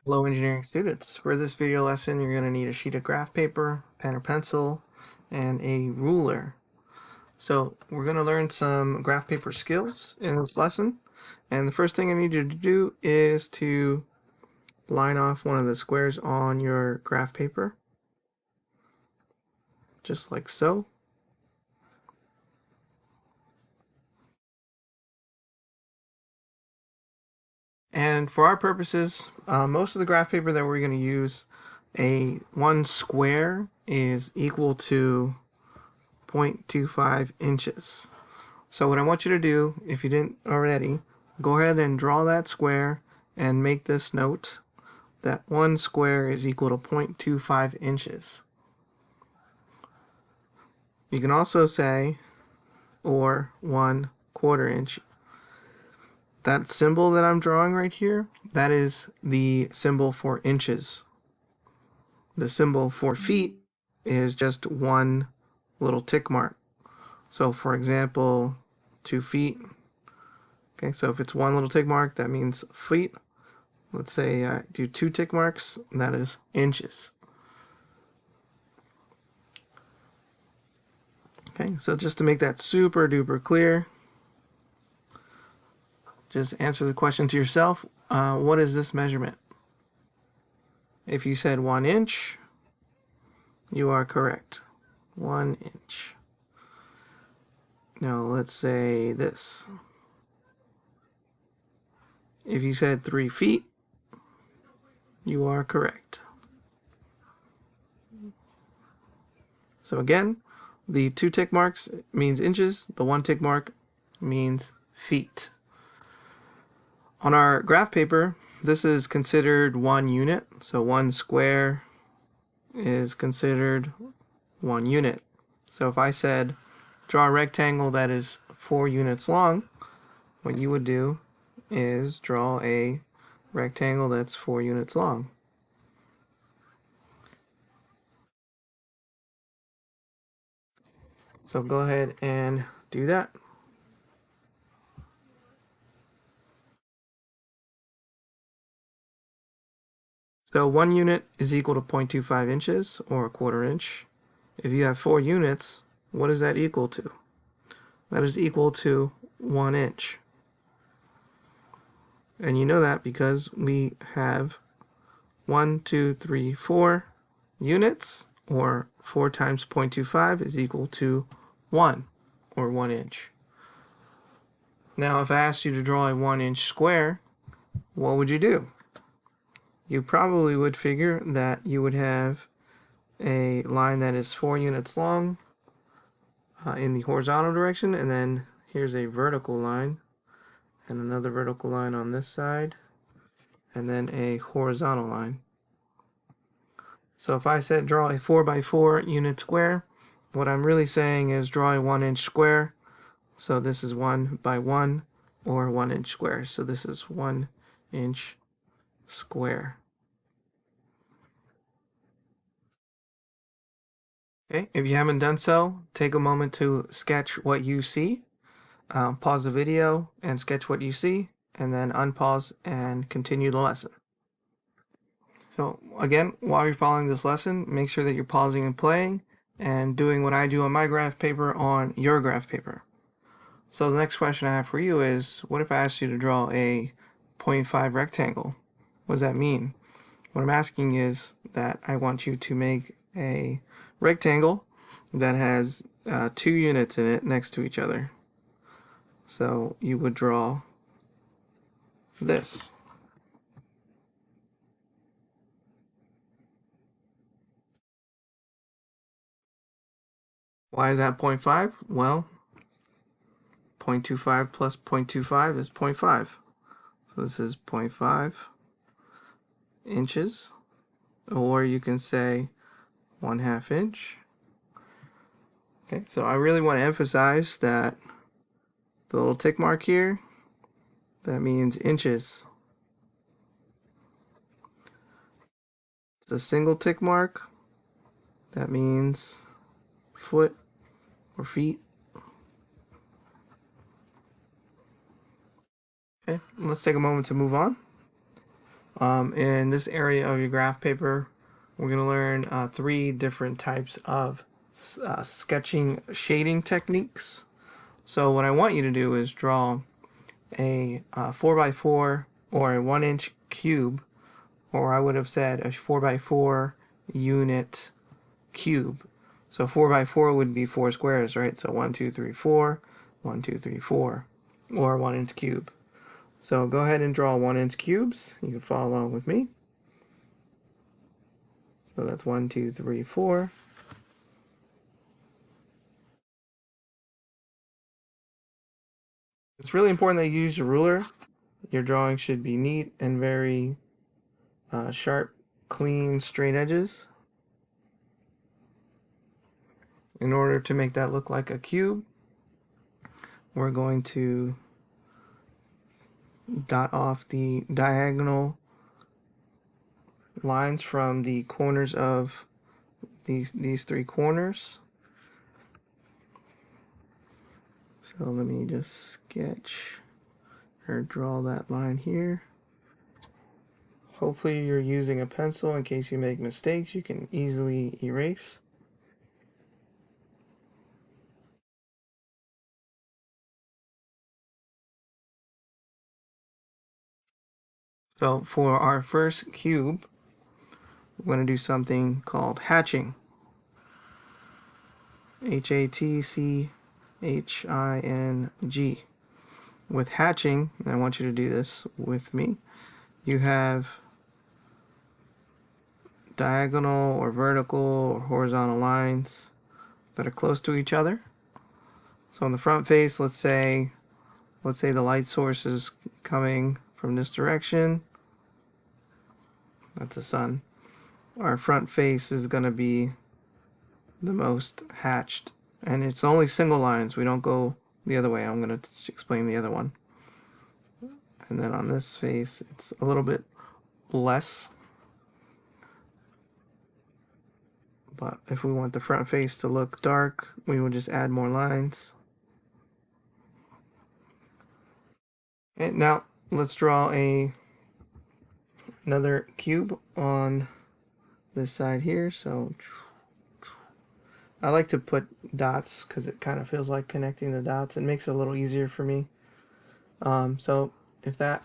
Hello engineering students. For this video lesson, you're going to need a sheet of graph paper, pen or pencil, and a ruler. So we're going to learn some graph paper skills in this lesson. And the first thing I need you to do is to line off one of the squares on your graph paper, just like so. And for our purposes, most of the graph paper that we're going to use, one square is equal to 0.25 inches. So what I want you to do, if you didn't already, go ahead and draw that square and make this note that one square is equal to 0.25 inches. You can also say, or 1/4 inch. That symbol that I'm drawing right here, that is the symbol for inches. The symbol for feet is just one little tick mark. So for example, 2 feet. Okay, so if it's one little tick mark, that means feet. Let's say I do 2 tick marks, that is inches. Okay, so just to make that super duper clear, just answer the question to yourself, what is this measurement? If you said 1 inch, you are correct. 1 inch. Now let's say this. If you said 3 feet, you are correct. So again, the 2 tick marks means inches, the 1 tick mark means feet. On our graph paper, this is considered 1 unit, so 1 square is considered 1 unit. So if I said draw a rectangle that is 4 units long, what you would do is draw a rectangle that's 4 units long. So go ahead and do that. So 1 unit is equal to 0.25 inches, or 1/4 inch. If you have 4 units, what is that equal to? That is equal to 1 inch. And you know that because we have 1, 2, 3, 4 units, or 4 times 0.25 is equal to 1, or 1 inch. Now, if I asked you to draw a 1 inch square, what would you do? You probably would figure that you would have a line that is 4 units long in the horizontal direction, and then here's a vertical line, and another vertical line on this side, and then a horizontal line. So if I said draw a 4x4 unit square, what I'm really saying is draw a 1 inch square. So this is 1 by 1, or 1 inch square. So this is 1 inch square. Okay, if you haven't done so, take a moment to sketch what you see. Pause the video and sketch what you see, and then unpause and continue the lesson. So again, while you're following this lesson, make sure that you're pausing and playing and doing what I do on my graph paper on your graph paper. So the next question I have for you is, what if I asked you to draw a 0.5 rectangle? What does that mean? What I'm asking is that I want you to make a rectangle that has 2 units in it next to each other. So you would draw this. Why is that 0.5? Well, 0.25 plus 0.25 is 0.5. So this is 0.5 inches, or you can say 1/2 inch. Okay, so I really want to emphasize that the little tick mark here, that means inches. It's a single tick mark, that means foot or feet. Okay, let's take a moment to move on. In this area of your graph paper, we're going to learn 3 different types of sketching shading techniques. So what I want you to do is draw a 4x4 or a 1-inch cube, or I would have said a 4x4 unit cube. So 4x4 would be 4 squares, right? So 1, 2, 3, 4, 1, 2, 3, 4, or 1-inch cube. So go ahead and draw 1-inch cubes. You can follow along with me. So that's 1, 2, 3, 4. It's really important that you use your ruler. Your drawing should be neat and very sharp, clean, straight edges. In order to make that look like a cube, we're going to dot off the diagonal lines from the corners of these 3 corners. So let me just sketch or draw that line here. Hopefully you're using a pencil in case you make mistakes. You can easily erase. So for our first cube, we're going to do something called hatching. Hatching. With hatching, and I want you to do this with me, you have diagonal or vertical or horizontal lines that are close to each other. So on the front face, let's say the light source is coming from this direction. That's the sun. Our front face is going to be the most hatched, and it's only single lines. We don't go the other way. I'm going to explain the other one. And then on this face, it's a little bit less. But if we want the front face to look dark, we will just add more lines. And now let's draw another cube on this side here. So I like to put dots because it kind of feels like connecting the dots. It makes it a little easier for me. So if that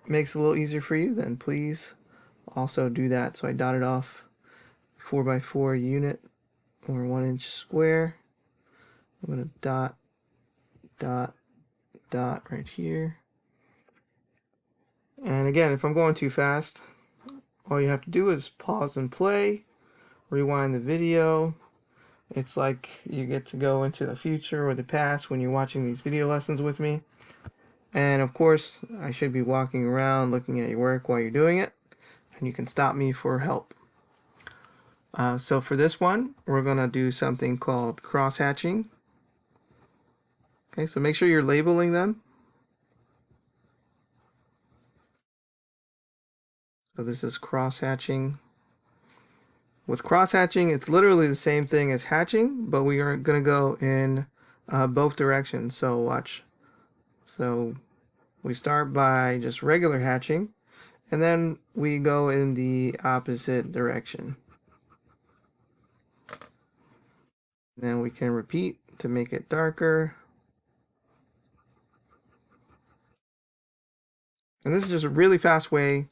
makes it a little easier for you, then please also do that. So I dotted off 4x4 unit or 1-inch square. I'm going to dot, dot, dot right here. And again, if I'm going too fast, all you have to do is pause and play, rewind the video. It's like you get to go into the future or the past when you're watching these video lessons with me. And of course, I should be walking around looking at your work while you're doing it, and you can stop me for help. So for this one, we're going to do something called cross-hatching. Okay, so make sure you're labeling them. So this is cross-hatching. With cross-hatching, it's literally the same thing as hatching, but we are going to go in both directions. So watch. So we start by just regular hatching, and then we go in the opposite direction. Then we can repeat to make it darker. And this is just a really fast way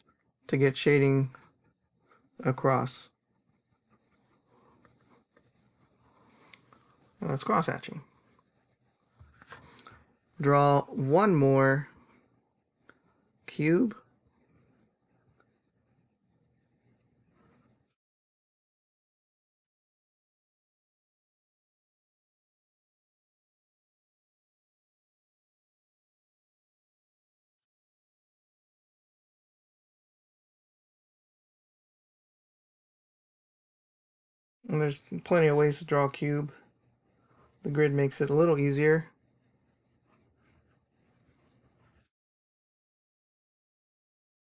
to get shading across. Well, that's cross-hatching. Draw one more cube. And there's plenty of ways to draw a cube. The grid makes it a little easier.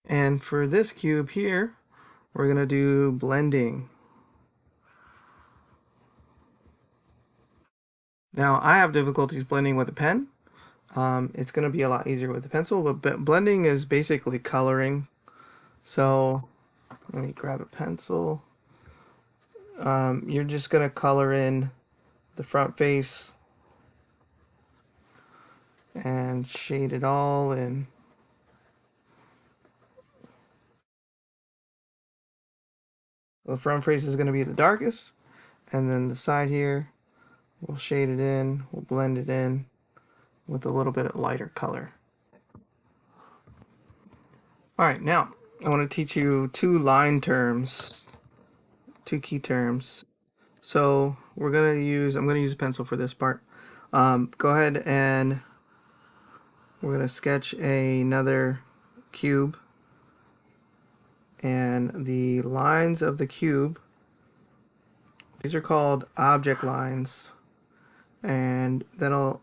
And for this cube here, we're going to do blending. Now, I have difficulties blending with a pen. It's going to be a lot easier with a pencil, but blending is basically coloring. So let me grab a pencil. You're just gonna color in the front face and shade it all in. The front face is gonna be the darkest, and then the side here, we'll shade it in, we'll blend it in with a little bit of lighter color. All right, now I want to teach you two line terms, two key terms. So I'm gonna use a pencil for this part. Go ahead and we're gonna sketch another cube, and the lines of the cube, these are called object lines, and that'll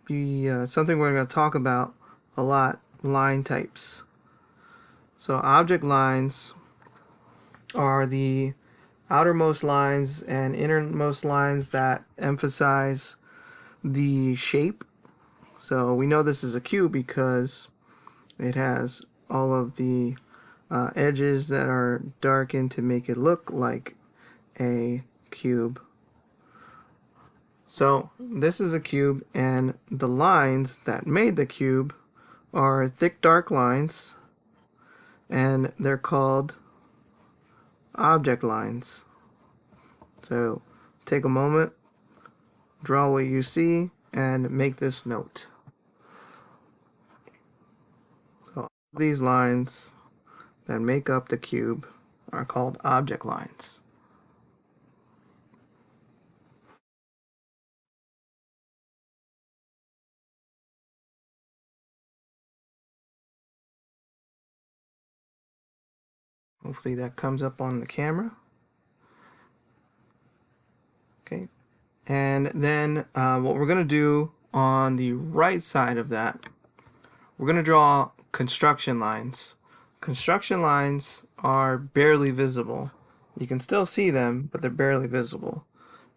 be something we're going to talk about a lot, line types. So object lines are the outermost lines and innermost lines that emphasize the shape. So we know this is a cube because it has all of the edges that are darkened to make it look like a cube. So this is a cube, and the lines that made the cube are thick dark lines, and they're called object lines. So take a moment, draw what you see, and make this note. So these lines that make up the cube are called object lines. Hopefully that comes up on the camera. Okay, and then what we're going to do on the right side of that, we're going to draw construction lines. Construction lines are barely visible. You can still see them, but they're barely visible.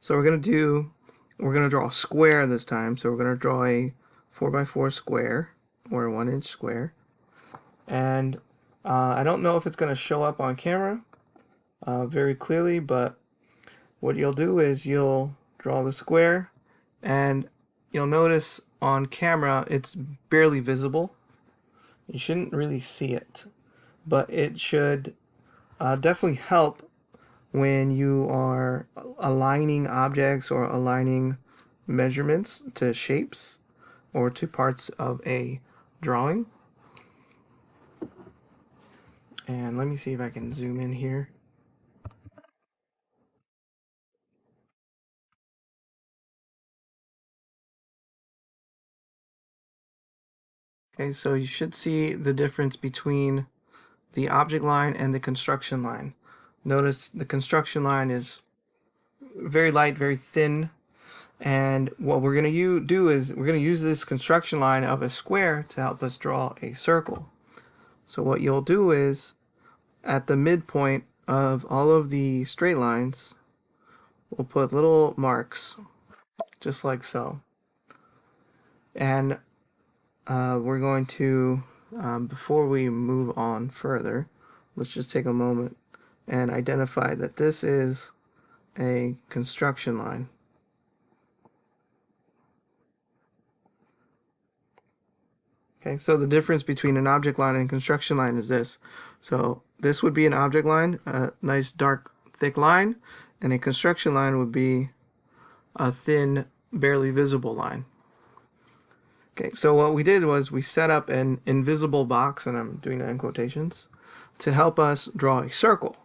So we're going to draw a square this time. So we're going to draw a 4x4 square, or a 1-inch square. And I don't know if it's going to show up on camera very clearly, but what you'll do is you'll draw the square, and you'll notice on camera it's barely visible. You shouldn't really see it, but it should definitely help when you are aligning objects or aligning measurements to shapes or to parts of a drawing. And let me see if I can zoom in here. Okay, so you should see the difference between the object line and the construction line. Notice the construction line is very light, very thin, and what we're going to do is we're going to use this construction line of a square to help us draw a circle. So what you'll do is at the midpoint of all of the straight lines, we'll put little marks, just like so. And we're going to, before we move on further, let's just take a moment and identify that this is a construction line. Okay, so the difference between an object line and a construction line is this. So this would be an object line, a nice dark thick line, and a construction line would be a thin, barely visible line. Okay, so what we did was we set up an invisible box, and I'm doing that in quotations, to help us draw a circle.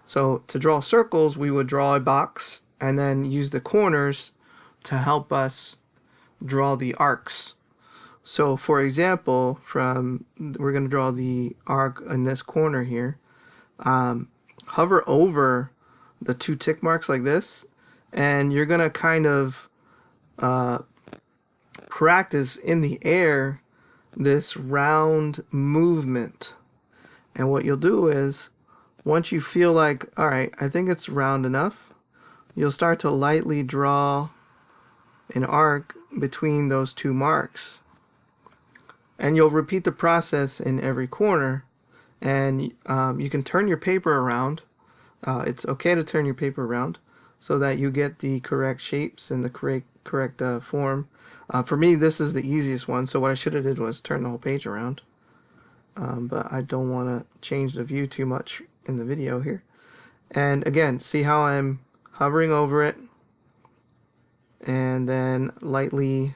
So to draw circles, we would draw a box and then use the corners to help us draw the arcs. So for example, we're going to draw the arc in this corner here. Hover over the two tick marks like this, and you're going to kind of practice in the air this round movement. And what you'll do is, once you feel like, all right, I think it's round enough, you'll start to lightly draw an arc between those two marks. And you'll repeat the process in every corner. And you can turn your paper around. It's okay to turn your paper around so that you get the correct shapes and the correct form. For me, this is the easiest one, so what I should have did was turn the whole page around. But I don't want to change the view too much in the video here. And again, see how I'm hovering over it and then lightly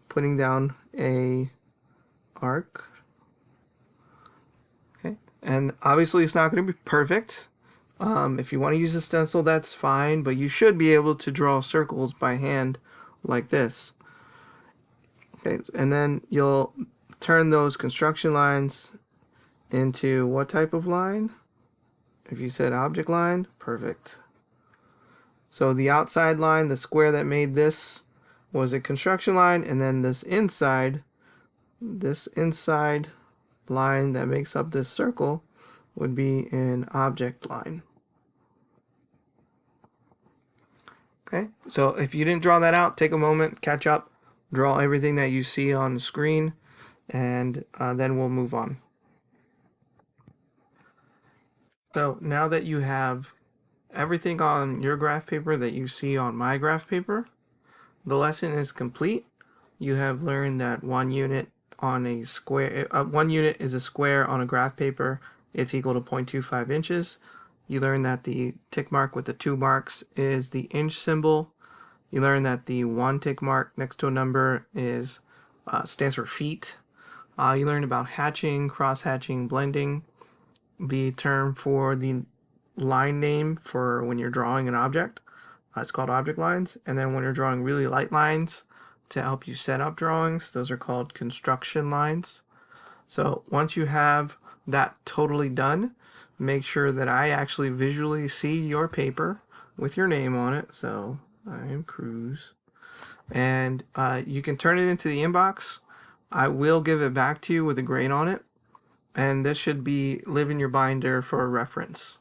putting down a arc. Okay, and obviously it's not going to be perfect. If you want to use a stencil, that's fine, but you should be able to draw circles by hand like this. Okay, and then you'll turn those construction lines into what type of line? If you said object line, perfect. So the outside line, the square that made this, was a construction line, and then this inside line that makes up this circle would be an object line. Okay, so if you didn't draw that out, take a moment, catch up, draw everything that you see on the screen, and then we'll move on. So now that you have everything on your graph paper that you see on my graph paper, the lesson is complete. You have learned that 1 unit on a square, 1 unit is a square on a graph paper. It's equal to 0.25 inches. You learned that the tick mark with the 2 marks is the inch symbol. You learned that the 1 tick mark next to a number is stands for feet. You learned about hatching, cross-hatching, blending, the term for the line name for when you're drawing an object. It's called object lines. And then when you're drawing really light lines to help you set up drawings, those are called construction lines. So once you have that totally done, make sure that I actually visually see your paper with your name on it. So I am Cruz. And you can turn it into the inbox. I will give it back to you with a grade on it. And this should live in your binder for reference.